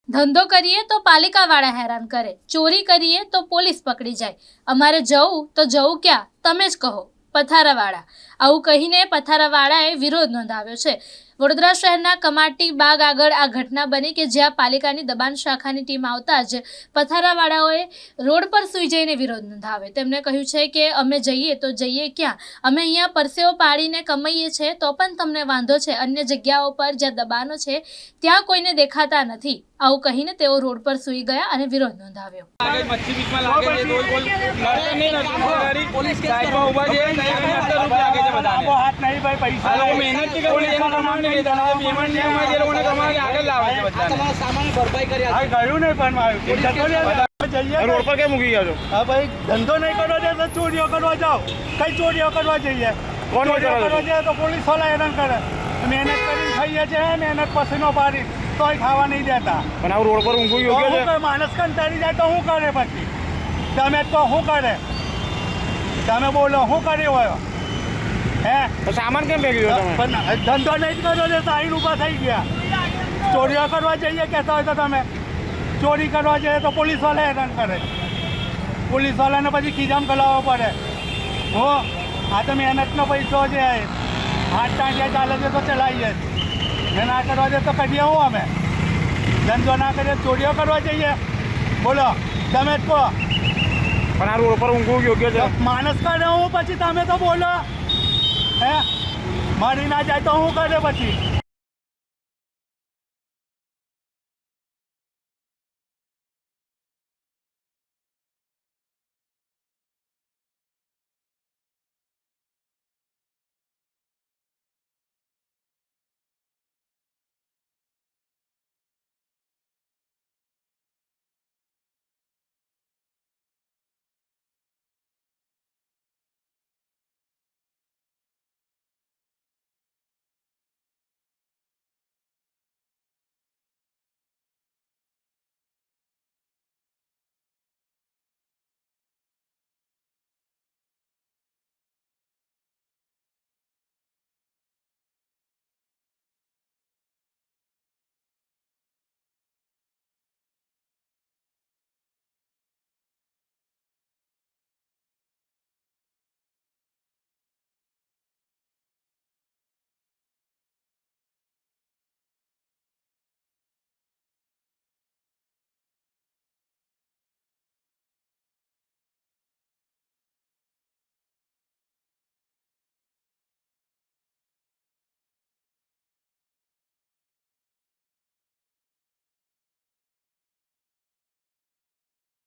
ધંધો કરીએ તો પાલિકાવાળા હેરાન કરે, ચોરી કરીએ તો પોલીસ પકડી જાય, અમારે જવું તો જવું ક્યાં તમે જ કહો. પથારાવાળા આવું કહીને પથારાવાળાએ વિરોધ નોંધાવ્યો છે. વડોદરા શહેરના કમાટી બાગ આગળ આ ઘટના બની કે જ્યાં પાલિકાની દબાણ શાખાની ટીમ આવતા જ પથારાવાળાઓએ રોડ પર સૂઈ જઈને વિરોધ નોંધાવ્યો. તેમણે કહ્યું છે કે અમે જઈએ તો જઈએ ક્યાં, અમે અહીંયા પરસેવો પાડીને કમાઈએ છીએ તો પણ તમને વાંધો છે, અન્ય જગ્યાઓ પર જ્યાં દબાણો છે ત્યાં કોઈને દેખાતા નથી. આવું કહીને તેઓ રોડ પર સૂઈ ગયા અને વિરોધ નોંધાવ્યો. રોડ પર કેમ મૂકી ગયા છો? હા ભાઈ, ધંધો નહીં કરવો છે તો ચોરીઓ કરવા જાઓ. કઈ ચોરીઓ કરવા જઈએ? કોણ ચોરીઓ કરવા જઈએ તો પોલીસ વાળા હેરાન કરે. મહેનત કરીને ખાઈએ છીએ, મહેનત પસીનો પાડી તોય ખાવા નહીં દેતા. પણ આ રોડ પર ઊંઘવું યોગ્ય છે? માણસ કંટાળી જાય તો શું કરે? પછી તમે તો શું કરે? તમે બોલો શું કર્યું હોય? હે સામાન કેમ ભેગ્યો તમે? પણ ધંધો નહીં કર્યો છે તો આઈને ઊભા થઈ ગયા. ચોરીઓ કરવા જઈએ કહેતા હોય તો તમે ચોરી કરવા જઈએ તો પોલીસ વાળા હેરાન કરે. પોલીસ વાળાને પછી ખીજામ કલાવવો પડે. હો આ તો મહેનતનો પૈસો છે. હાથ ટાંટિયા ચાલે છે તો ચલાવીએ. ને ના કરવા જઈએ તો કરીએ હું અમે? ધંધો ના કરીએ ચોરીઓ કરવા જઈએ? બોલો તમે જ કહો. પણ આ રોડ પર ઊંઘવું યોગ્ય છે? માણસ કરે હું પછી તમે તો બોલો. હે મરી ના જાય તો હું કરે પછી?